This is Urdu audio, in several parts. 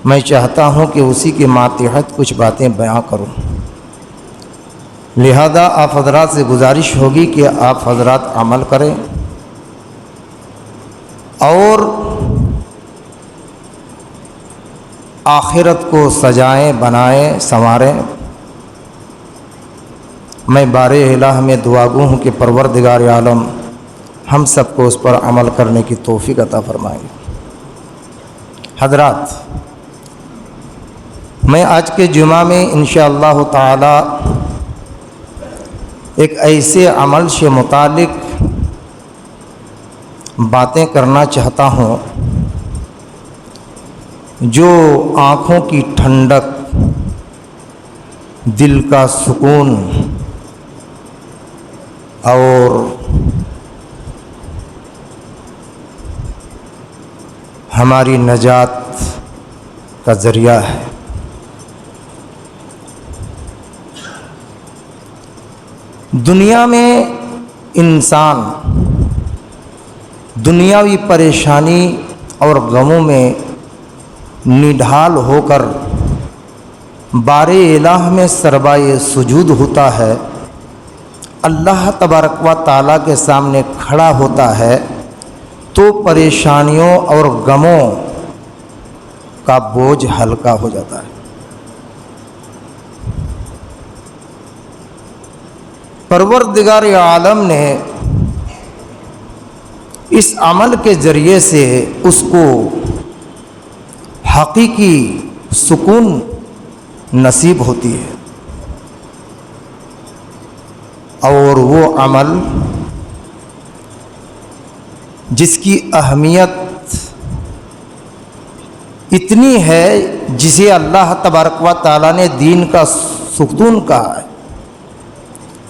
میں چاہتا ہوں کہ اسی کے ماتحت کچھ باتیں بیان کروں، لہذا آپ حضرات سے گزارش ہوگی کہ آپ حضرات عمل کریں اور آخرت کو سجائیں، بنائیں، سنواریں۔ میں بار الہ میں دعا گو ہوں کہ پروردگار عالم ہم سب کو اس پر عمل کرنے کی توفیق عطا فرمائے۔ حضرات، میں آج کے جمعہ میں انشاءاللہ تعالی ایک ایسے عمل سے متعلق باتیں کرنا چاہتا ہوں جو آنکھوں کی ٹھنڈک، دل کا سکون اور ہماری نجات کا ذریعہ ہے۔ دنیا میں انسان دنیاوی پریشانی اور غموں میں نڈھال ہو کر بار الہ میں سربائے سجود ہوتا ہے، اللہ تبارک و تعالیٰ کے سامنے کھڑا ہوتا ہے تو پریشانیوں اور غموں کا بوجھ ہلکا ہو جاتا ہے۔ پروردگار عالم نے اس عمل کے ذریعے سے اس کو حقیقی سکون نصیب ہوتی ہے، اور وہ عمل جس کی اہمیت اتنی ہے، جسے اللہ تبارک و تعالیٰ نے دین کا ستون کہا ہے،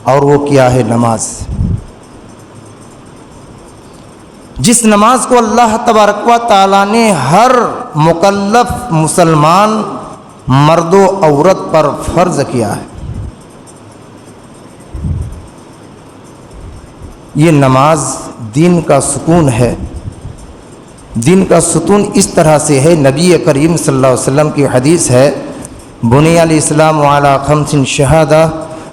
اور وہ کیا ہے؟ نماز۔ جس نماز کو اللہ تبارک و تعالیٰ نے ہر مکلف مسلمان مرد و عورت پر فرض کیا ہے، یہ نماز دین کا سکون ہے۔ دین کا ستون اس طرح سے ہے، نبی کریم صلی اللہ علیہ وسلم کی حدیث ہے، بنی الاسلام علی خمس شہادہ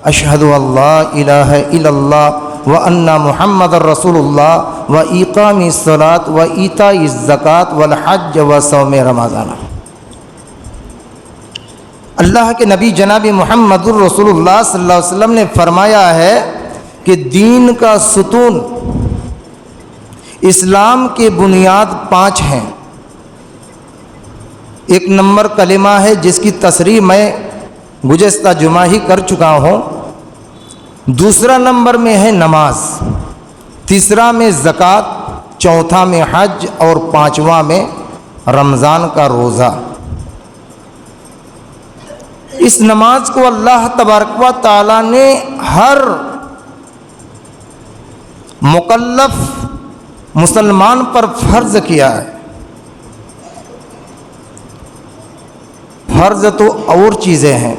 اشہد ان لا الہ الا اللہ وان محمد رسول اللہ واقام الصلاۃ وایتاء الزکوٰۃ والحج وصوم رمضان۔ اللہ کے نبی جناب محمد الرسول اللہ صلی اللہ علیہ وسلم نے فرمایا ہے کہ دین کا ستون، اسلام کے بنیاد 5 ہیں۔ ایک نمبر کلمہ ہے جس کی تصریح میں گزشتہ جمعہ ہی کر چکا ہوں، دوسرا نمبر میں ہے نماز، تیسرا میں زکوٰۃ، چوتھا میں حج، اور پانچواں میں رمضان کا روزہ۔ اس نماز کو اللہ تبارک و تعالیٰ نے ہر مکلف مسلمان پر فرض کیا ہے۔ فرض تو اور چیزیں ہیں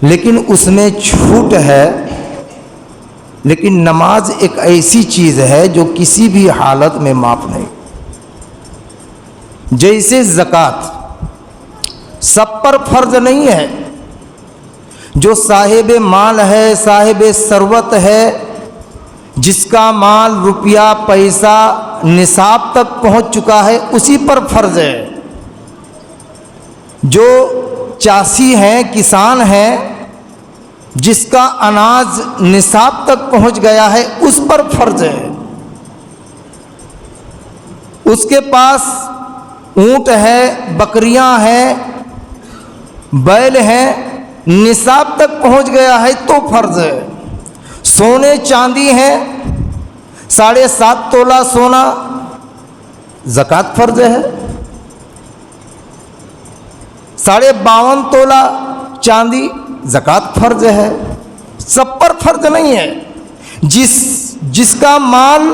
لیکن اس میں چھوٹ ہے، لیکن نماز ایک ایسی چیز ہے جو کسی بھی حالت میں معاف نہیں۔ جیسے زکوٰۃ سب پر فرض نہیں ہے، جو صاحب مال ہے، صاحب ثروت ہے، جس کا مال، روپیہ، پیسہ نصاب تک پہنچ چکا ہے، اسی پر فرض ہے۔ جو چاسی ہیں، کسان ہیں، جس کا اناج نصاب تک پہنچ گیا ہے، اس پر فرض ہے۔ اس کے پاس اونٹ ہے، بکریاں ہیں، بیل ہیں، نصاب تک پہنچ گیا ہے تو فرض ہے۔ سونے چاندی ہیں، 7.5 تولہ سونا، زکوٰۃ فرض ہے۔ 52.5 تولہ چاندی، زکوٰۃ فرض ہے۔ سب پر فرض نہیں ہے۔ جس کا مال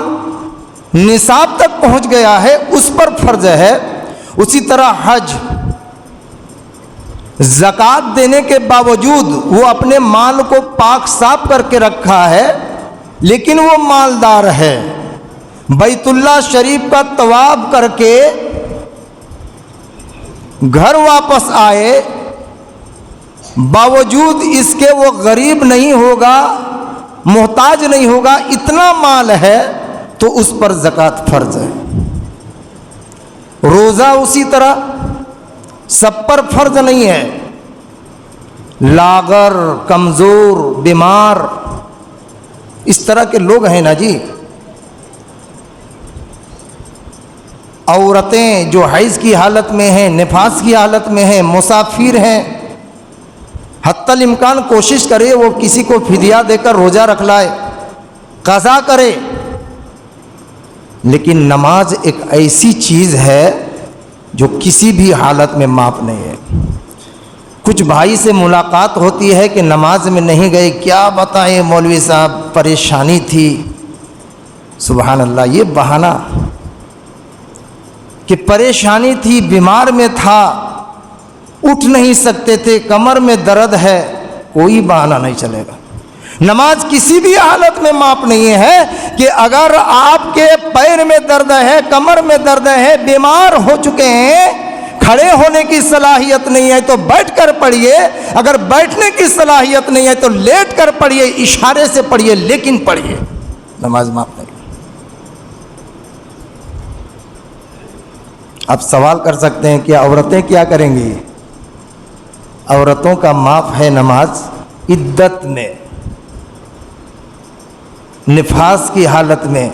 نصاب تک پہنچ گیا ہے اس پر فرض ہے۔ اسی طرح حج، زکوٰۃ دینے کے باوجود وہ اپنے مال کو پاک صاف کر کے رکھا ہے، لیکن وہ مالدار ہے، بیت اللہ شریف کا طواف کر کے گھر واپس آئے، باوجود اس کے وہ غریب نہیں ہوگا، محتاج نہیں ہوگا، اتنا مال ہے تو اس پر زکوٰۃ فرض ہے۔ روزہ اسی طرح سب پر فرض نہیں ہے، لاغر، کمزور، بیمار، اس طرح کے لوگ ہیں نا جی، عورتیں جو حیض کی حالت میں ہیں، نفاس کی حالت میں ہیں، مسافر ہیں، حتی الامکان کوشش کرے وہ کسی کو فدیہ دے کر روزہ رکھ لائے، قضا کرے۔ لیکن نماز ایک ایسی چیز ہے جو کسی بھی حالت میں معاف نہیں ہے۔ کچھ بھائی سے ملاقات ہوتی ہے کہ نماز میں نہیں گئے، کیا بتائیں مولوی صاحب پریشانی تھی۔ سبحان اللہ، یہ بہانہ کہ پریشانی تھی، بیمار میں تھا، اٹھ نہیں سکتے تھے، کمر میں درد ہے، کوئی بہانہ نہیں چلے گا۔ نماز کسی بھی حالت میں معاف نہیں ہے کہ اگر آپ کے پیر میں درد ہے، کمر میں درد ہے، بیمار ہو چکے ہیں، کھڑے ہونے کی صلاحیت نہیں ہے تو بیٹھ کر پڑھیے، اگر بیٹھنے کی صلاحیت نہیں ہے تو لیٹ کر پڑھیے، اشارے سے پڑھیے لیکن پڑھیے، نماز معاف نہیں۔ اب سوال کر سکتے ہیں کہ عورتیں کیا کریں گی؟ عورتوں کا معاف ہے نماز عدت میں، نفاس کی حالت میں۔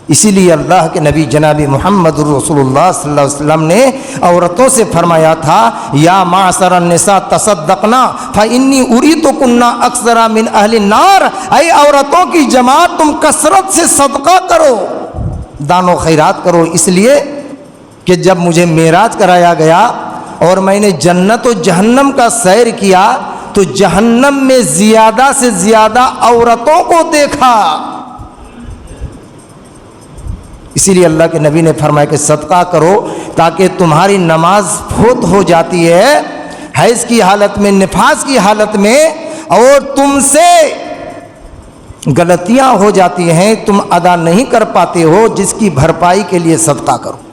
اسی لیے اللہ کے نبی جناب محمد رسول اللہ صلی اللہ علیہ وسلم نے عورتوں سے فرمایا تھا، یا معشر النساء تصدقنا فانی اریتکن اکثر من اہل النار، اے عورتوں کی جماعت تم کثرت سے صدقہ کرو، دان و خیرات کرو، اس لیے کہ جب مجھے معراج کرایا گیا اور میں نے جنت و جہنم کا سیر کیا تو جہنم میں زیادہ سے زیادہ عورتوں کو دیکھا۔ اسی لیے اللہ کے نبی نے فرمایا کہ صدقہ کرو تاکہ تمہاری نماز فوت ہو جاتی ہے حیض کی حالت میں، نفاس کی حالت میں، اور تم سے غلطیاں ہو جاتی ہیں، تم ادا نہیں کر پاتے ہو، جس کی بھرپائی کے لیے صدقہ کرو۔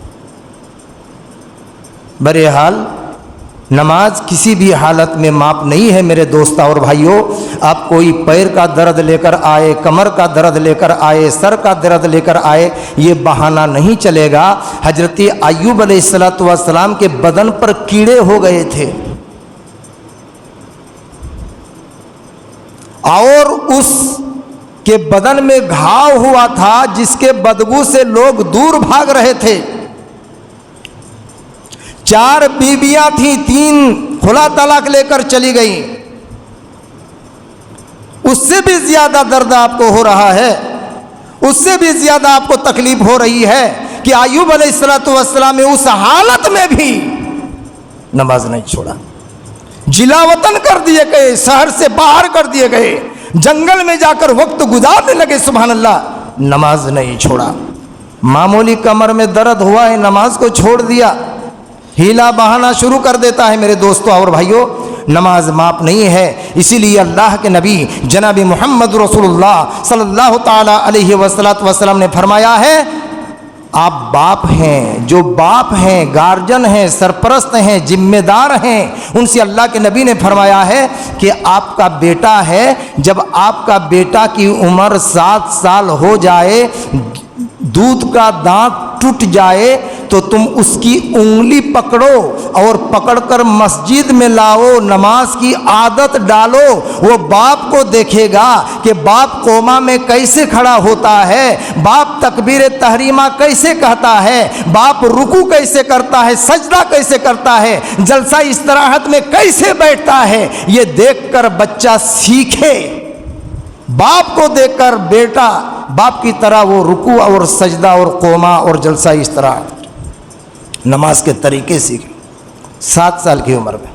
بہرحال نماز کسی بھی حالت میں معاف نہیں ہے میرے دوستوں اور بھائیوں۔ آپ کوئی پیر کا درد لے کر آئے، کمر کا درد لے کر آئے، سر کا درد لے کر آئے، یہ بہانہ نہیں چلے گا۔ حضرت ایوب علیہ السلام کے بدن پر کیڑے ہو گئے تھے اور اس کے بدن میں گھاؤ ہوا تھا جس کے بدبو سے لوگ دور بھاگ رہے تھے۔ 4 بیویاں تھیں، 3 خلا طلاق لے کر چلی گئیں، اس سے بھی زیادہ درد آپ کو ہو رہا ہے، اس سے بھی زیادہ آپ کو تکلیف ہو رہی ہے کہ ایوب علیہ السلام نے اس حالت میں بھی نماز نہیں چھوڑا، جلا وطن کر دیے گئے، شہر سے باہر کر دیے گئے، جنگل میں جا کر وقت گزارنے لگے، سبحان اللہ، نماز نہیں چھوڑا۔ معمولی کمر میں درد ہوا ہے، نماز کو چھوڑ دیا، ہیلا بہانا شروع کر دیتا ہے۔ میرے دوستوں اور بھائیوں، نماز معاف نہیں ہے۔ اسی لیے اللہ کے نبی جناب محمد رسول اللہ صلی اللہ تعالی علیہ وسلم نے فرمایا ہے، آپ باپ ہیں، جو باپ ہیں، گارجن ہیں، سرپرست ہیں، ذمہ دار ہیں، ان سے اللہ کے نبی نے فرمایا ہے کہ آپ کا بیٹا ہے، جب آپ کا بیٹا کی عمر 7 سال ہو جائے، دودھ کا دانت ٹوٹ جائے تو تم اس کی انگلی پکڑو اور پکڑ کر مسجد میں لاؤ، نماز کی عادت ڈالو۔ وہ باپ کو دیکھے گا کہ باپ قوما میں کیسے کھڑا ہوتا ہے، باپ تکبیر تحریمہ کیسے کہتا ہے، باپ رکوع کیسے کرتا ہے، سجدہ کیسے کرتا ہے، جلسہ استراحت میں کیسے بیٹھتا ہے، یہ دیکھ کر بچہ سیکھے۔ باپ کو دیکھ کر بیٹا باپ کی طرح وہ رکوع اور سجدہ اور قوما اور جلسہ استراحت نماز کے طریقے سیکھے 7 سال کی عمر میں۔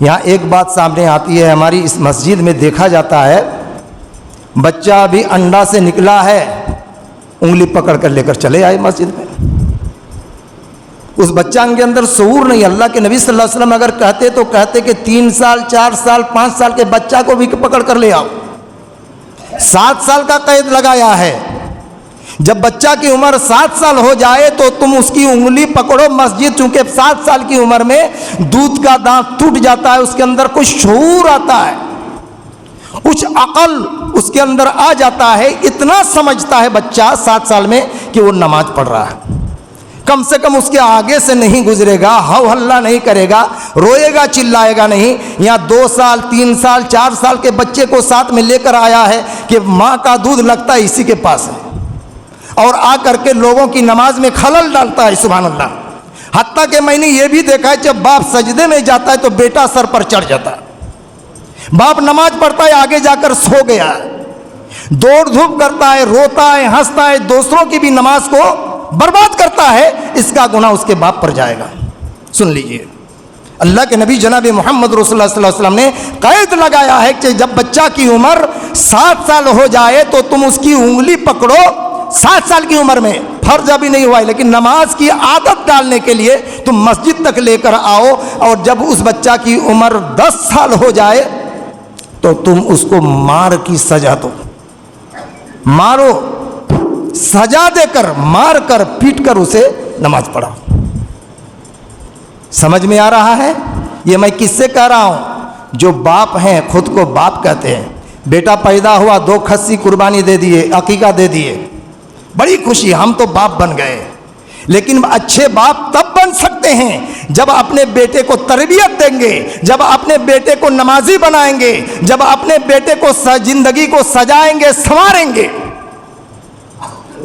یہاں ایک بات سامنے آتی ہے، ہماری اس مسجد میں دیکھا جاتا ہے، بچہ ابھی انڈا سے نکلا ہے، انگلی پکڑ کر لے کر چلے آئے مسجد میں۔ اس بچہ کے اندر شعور نہیں۔ اللہ کے نبی صلی اللہ علیہ وسلم اگر کہتے تو کہتے کہ 3 سال 4 سال 5 سال کے بچہ کو بھی پکڑ کر لے آؤ، 7 سال کا قید لگایا ہے۔ جب بچہ کی عمر 7 سال ہو جائے تو تم اس کی انگلی پکڑو مسجد، چونکہ 7 سال کی عمر میں دودھ کا دانت ٹوٹ جاتا ہے، اس کے اندر کچھ شعور آتا ہے، کچھ عقل اس کے اندر آ جاتا ہے، اتنا سمجھتا ہے بچہ 7 سال میں کہ وہ نماز پڑھ رہا ہے، کم سے کم اس کے آگے سے نہیں گزرے گا، ہو ہلہ نہیں کرے گا، روئے گا چلائے گا نہیں۔ یہاں 2 سال 3 سال 4 سال کے بچے کو ساتھ میں لے کر آیا ہے کہ ماں کا دودھ لگتا ہے اسی کے پاس ہے، اور آ کر کے لوگوں کی نماز میں خلل ڈالتا ہے، سبحان اللہ۔ حتیٰ کہ میں نے یہ بھی دیکھا ہے جب باپ سجدے میں جاتا ہے تو بیٹا سر پر چڑھ جاتا ہے، باپ نماز پڑھتا ہے آگے جا کر سو گیا ہے، دوڑ دھوپ کرتا ہے، روتا ہے، ہنستا ہے، دوسروں کی بھی نماز کو برباد کرتا ہے، اس کا گناہ اس کے باپ پر جائے گا۔ سن لیجئے، اللہ کے نبی جناب محمد رسول اللہ صلی اللہ علیہ وسلم نے قید لگایا ہے کہ جب بچہ کی عمر 7 سال ہو جائے تو تم اس کی انگلی پکڑو۔ 7 سال کی عمر میں فرض ابھی نہیں ہوا ہے، لیکن نماز کی عادت ڈالنے کے لیے تم مسجد تک لے کر آؤ، اور جب اس بچہ کی عمر 10 سال ہو جائے تو تم اس کو مار کی سزا دو، مارو، سزا دے کر، مار کر، پیٹ کر اسے نماز پڑھاؤ۔ سمجھ میں آ رہا ہے؟ یہ میں کس سے کہہ رہا ہوں؟ جو باپ ہیں، خود کو باپ کہتے ہیں، بیٹا پیدا ہوا 2 کھسی قربانی دے دیے، عقیقہ دے دیے، بڑی خوشی، ہم تو باپ بن گئے۔ لیکن اچھے باپ تب بن سکتے ہیں جب اپنے بیٹے کو تربیت دیں گے، جب اپنے بیٹے کو نمازی بنائیں گے، جب اپنے بیٹے کو زندگی کو سجائیں گے، سنواریں گے۔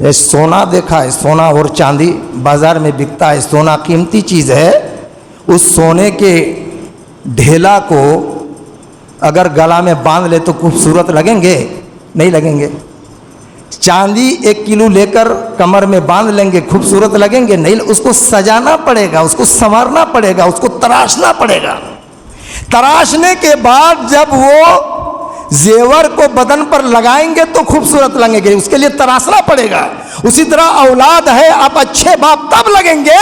یہ سونا دیکھا ہے، سونا اور چاندی بازار میں بکتا ہے، سونا قیمتی چیز ہے، اس سونے کے ڈھیلا کو اگر گلا میں باندھ لے تو خوبصورت لگیں گے؟ نہیں لگیں گے۔ چاندی 1 کلو لے کر کمر میں باندھ لیں گے، خوبصورت لگیں گے؟ نہیں، اس کو سجانا پڑے گا، اس کو سنوارنا پڑے گا، اس کو تراشنا پڑے گا۔ تراشنے کے بعد جب وہ زیور کو بدن پر لگائیں گے تو خوبصورت لگیں گے، اس کے لیے تراشنا پڑے گا۔ اسی طرح اولاد ہے، آپ اچھے باپ تب لگیں گے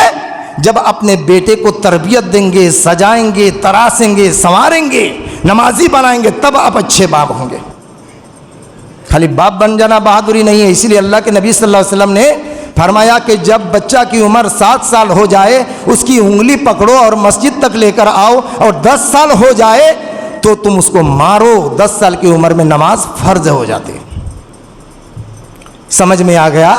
جب اپنے بیٹے کو تربیت دیں گے، سجائیں گے، تراشیں گے، سنواریں گے، نمازی بنائیں گے، تب آپ اچھے باپ ہوں گے۔ خالی باپ بن جانا بہادری نہیں ہے۔ اسی لیے اللہ کے نبی صلی اللہ علیہ وسلم نے فرمایا کہ جب بچہ کی عمر 7 سال ہو جائے اس کی انگلی پکڑو اور مسجد تک لے کر آؤ، اور 10 سال ہو جائے تو تم اس کو مارو۔ 10 سال کی عمر میں نماز فرض ہو جاتی ہے۔ سمجھ میں آ گیا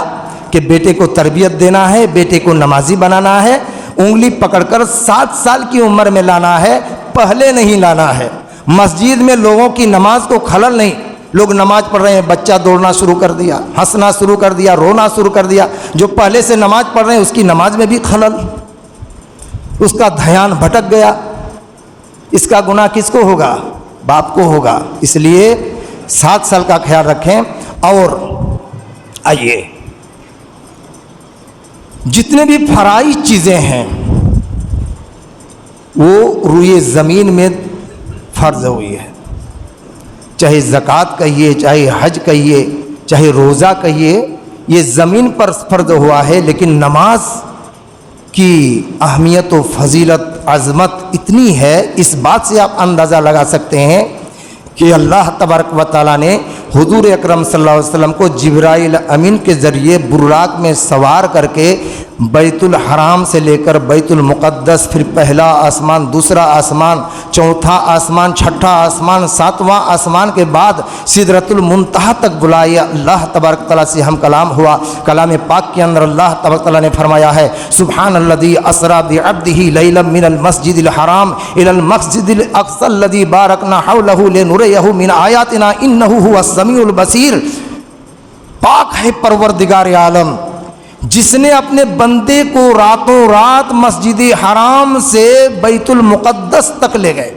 کہ بیٹے کو تربیت دینا ہے، بیٹے کو نمازی بنانا ہے، انگلی پکڑ کر 7 سال کی عمر میں لانا ہے، پہلے نہیں لانا ہے۔ مسجد میں لوگوں کی نماز کو خلل نہیں، لوگ نماز پڑھ رہے ہیں، بچہ دوڑنا شروع کر دیا، ہنسنا شروع کر دیا، رونا شروع کر دیا، جو پہلے سے نماز پڑھ رہے ہیں اس کی نماز میں بھی خلل، اس کا دھیان بھٹک گیا، اس کا گناہ کس کو ہوگا؟ باپ کو ہوگا۔ اس لیے 7 سال کا خیال رکھیں۔ اور آئیے، جتنے بھی فرائض چیزیں ہیں وہ روئے زمین میں فرض ہوئی ہے، چاہے زکوٰۃ کہیے، چاہے حج کہیے، چاہے روزہ کہیے، یہ زمین پر فرض ہوا ہے۔ لیکن نماز کی اہمیت و فضیلت، عظمت اتنی ہے، اس بات سے آپ اندازہ لگا سکتے ہیں کہ اللہ تبارک و تعالیٰ نے حضور اکرم صلی اللہ علیہ وسلم کو جبرائیل امین کے ذریعے براق میں سوار کر کے بیت الحرام سے لے کر بیت المقدس، پھر پہلا آسمان، دوسرا آسمان، چوتھا آسمان، چھٹا آسمان، 7واں آسمان کے بعد سدرۃ المنتہا تک بلایا۔ اللہ تبارک تعالیٰ سے ہم کلام ہوا۔ کلام پاک کے اندر اللہ تبارک تعالیٰ نے فرمایا ہے، سبحان الذی اسریٰ بعبدہ لیلا من المسجد الحرام الی المسجد الاقصی الذی بارکنا حولہ لنریہ من آیاتنا انہ هو السمیع البصیر۔ پاک ہے پروردگار عالم جس نے اپنے بندے کو راتوں رات مسجد حرام سے بیت المقدس تک لے گئے،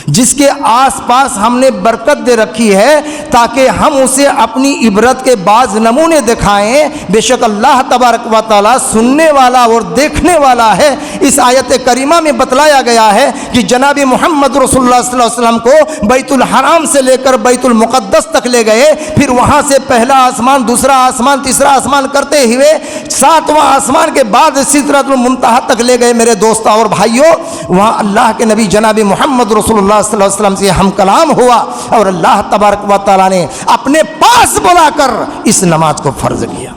جس کے آس پاس ہم نے برکت دے رکھی ہے تاکہ ہم اسے اپنی عبرت کے بعض نمونے دکھائیں۔ بے شک اللہ تبارک و تعالیٰ سننے والا اور دیکھنے والا ہے۔ اس آیت کریمہ میں بتلایا گیا ہے کہ جناب محمد رسول اللہ صلی اللہ علیہ وسلم کو بیت الحرام سے لے کر بیت المقدس تک لے گئے، پھر وہاں سے پہلا آسمان، دوسرا آسمان، تیسرا آسمان کرتے ہوئے 7واں آسمان کے بعد سدرۃ المنتہا تک لے گئے۔ میرے دوستوں اور بھائیوں، وہاں اللہ کے نبی جناب محمد رسول اللہ اللہ صلی اللہ علیہ وسلم سے ہم کلام ہوا اور اللہ تبارک و تعالیٰ نے اپنے پاس بلا کر اس نماز کو فرض کیا۔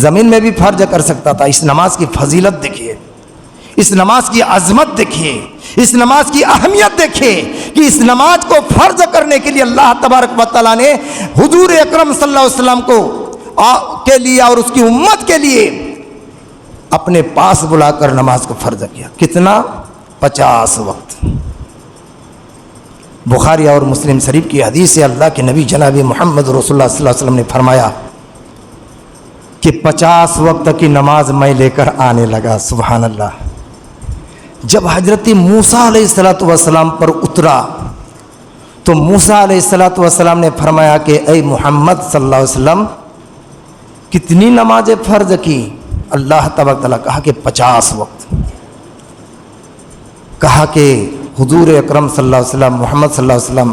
زمین میں بھی فرض کر سکتا تھا۔ اس نماز کی فضیلت دیکھیے، اس نماز کی عظمت دیکھیے، اس نماز کی اہمیت دیکھیے کہ اس نماز کو فرض کرنے کے لیے اللہ تبارک و تعالیٰ نے حضور اکرم صلی اللہ علیہ وسلم کو کے لیے اور اس کی امت کے لیے اپنے پاس بلا کر نماز کو فرض کیا۔ کتنا؟ 50 وقت۔ بخاری اور مسلم شریف کی حدیث سے اللہ کے نبی جناب محمد رسول اللہ صلی اللہ علیہ وسلم نے فرمایا کہ 50 وقت کی نماز میں لے کر آنے لگا۔ سبحان اللہ۔ جب حضرت موسیٰ علیہ السلام پر اترا تو موسیٰ علیہ السلام نے فرمایا کہ اے محمد صلی اللہ علیہ وسلم کتنی نمازیں فرض کی؟ اللہ تبارک تعالیٰ کہا کہ 50 وقت۔ کہا کہ حضور اکرم صلی اللہ علیہ وسلم محمد صلی اللہ علیہ وسلم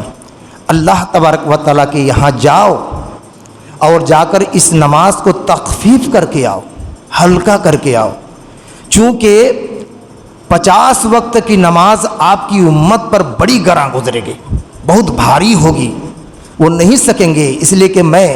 اللہ تبارک و تعالیٰ کے یہاں جاؤ اور جا کر اس نماز کو تخفیف کر کے آؤ، ہلکا کر کے آؤ، چونکہ 50 وقت کی نماز آپ کی امت پر بڑی گراں گزرے گی، بہت بھاری ہوگی، وہ نہیں سکیں گے، اس لیے کہ میں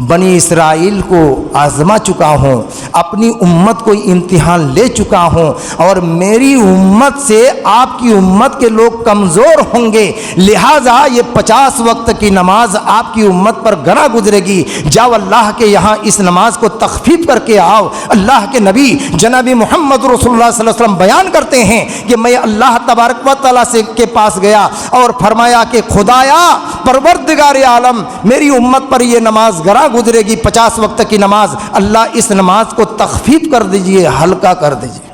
بنی اسرائیل کو آزما چکا ہوں، اپنی امت کو امتحان لے چکا ہوں، اور میری امت سے آپ کی امت کے لوگ کمزور ہوں گے، لہٰذا یہ 50 وقت کی نماز آپ کی امت پر گراں گزرے گی۔ جاؤ اللہ کے یہاں اس نماز کو تخفیف کر کے آؤ۔ اللہ کے نبی جناب محمد رسول اللہ صلی اللہ علیہ وسلم بیان کرتے ہیں کہ میں اللہ تبارک و تعالیٰ سے کے پاس گیا اور فرمایا کہ خدایا پروردگار عالم، میری امت پر یہ نماز گراں گزرے گی، 50 وقت کی نماز، اللہ اس نماز کو تخفیف کر دیجئے، ہلکا کر دیجئے۔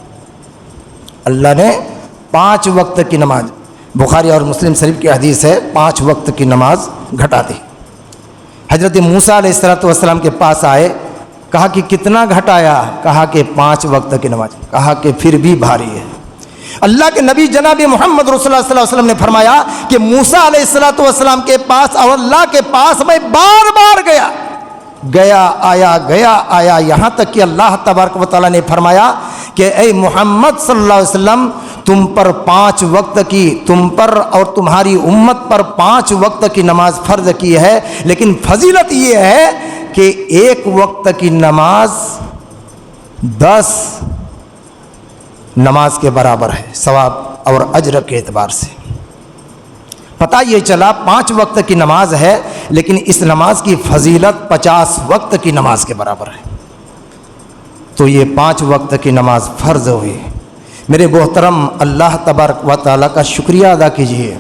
اللہ نے 5 وقت کی نماز، بخاری اور مسلم شریف کی حدیث ہے، 5 وقت کی نماز گھٹا دی۔ حضرت موسیٰ علیہ السلام کے پاس آئے، کہا کہ کتنا گھٹایا؟ کہا کہ 5 وقت کی نماز۔ کہا کہ پھر بھی بھاری ہے۔ اللہ کے نبی جناب محمد رسول اللہ صلی اللہ علیہ وسلم نے فرمایا کہ موسیٰ علیہ السلام کے پاس اور اللہ کے پاس میں بار بار گیا آیا، یہاں تک کہ اللہ تبارک و تعالیٰ نے فرمایا کہ اے محمد صلی اللہ علیہ وسلم تم پر 5 وقت کی، تم پر اور تمہاری امت پر 5 وقت کی نماز فرض کی ہے، لیکن فضیلت یہ ہے کہ 1 وقت کی نماز 10 نماز کے برابر ہے، ثواب اور اجر کے اعتبار سے۔ پتہ یہ چلا 5 وقت کی نماز ہے، لیکن اس نماز کی فضیلت 50 وقت کی نماز کے برابر ہے۔ تو یہ 5 وقت کی نماز فرض ہوئی۔ میرے محترم، اللہ تبارک و تعالیٰ کا شکریہ ادا کیجیے،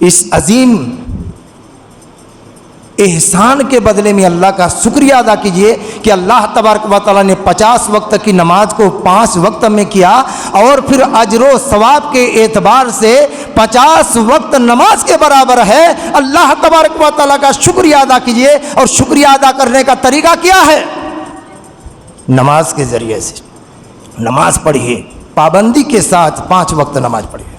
اس عظیم احسان کے بدلے میں اللہ کا شکریہ ادا کیجیے کہ اللہ تبارک و تعالیٰ نے 50 وقت کی نماز کو 5 وقت میں کیا، اور پھر اجر و ثواب کے اعتبار سے 50 وقت نماز کے برابر ہے۔ اللہ تبارک و تعالیٰ کا شکریہ ادا کیجیے، اور شکریہ ادا کرنے کا طریقہ کیا ہے؟ نماز کے ذریعے سے نماز پڑھیے، پابندی کے ساتھ 5 وقت نماز پڑھیے۔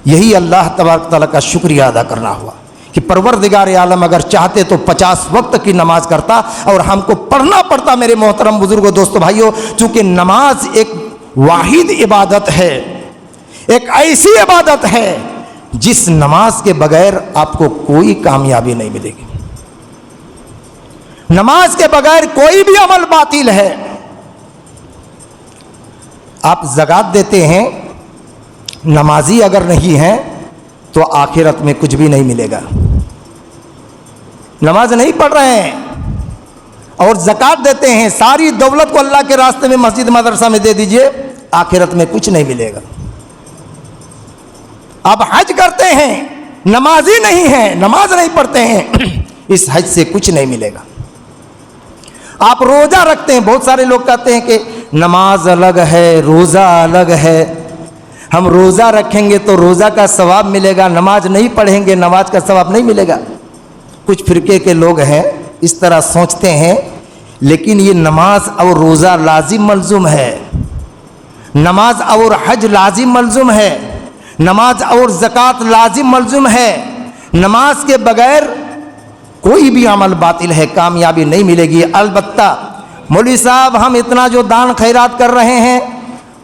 یہی اللہ تبارک و تعالیٰ کا شکریہ ادا کرنا ہوا کہ پروردگار عالم اگر چاہتے تو 50 وقت کی نماز کرتا، اور ہم کو پڑھنا پڑتا۔ میرے محترم بزرگوں، دوستو، بھائیوں، چونکہ نماز ایک واحد عبادت ہے، ایک ایسی عبادت ہے جس نماز کے بغیر آپ کو کوئی کامیابی نہیں ملے گی۔ نماز کے بغیر کوئی بھی عمل باطل ہے۔ آپ زکوٰۃ دیتے ہیں، نمازی اگر نہیں ہیں تو آخرت میں کچھ بھی نہیں ملے گا۔ نماز نہیں پڑھ رہے ہیں اور زکوٰۃ دیتے ہیں، ساری دولت کو اللہ کے راستے میں مسجد مدرسہ میں دے دیجئے، آخرت میں کچھ نہیں ملے گا۔ آپ حج کرتے ہیں، نمازی نہیں ہیں، نماز نہیں پڑھتے ہیں، اس حج سے کچھ نہیں ملے گا۔ آپ روزہ رکھتے ہیں، بہت سارے لوگ کہتے ہیں کہ نماز الگ ہے، روزہ الگ ہے، ہم روزہ رکھیں گے تو روزہ کا ثواب ملے گا، نماز نہیں پڑھیں گے نماز کا ثواب نہیں ملے گا۔ کچھ فرقے کے لوگ ہیں اس طرح سوچتے ہیں، لیکن یہ نماز اور روزہ لازم ملزوم ہے، نماز اور حج لازم ملزوم ہے، نماز اور زکوٰۃ لازم ملزوم ہے۔ نماز کے بغیر کوئی بھی عمل باطل ہے، کامیابی نہیں ملے گی۔ البتہ مولوی صاحب ہم اتنا جو دان خیرات کر رہے ہیں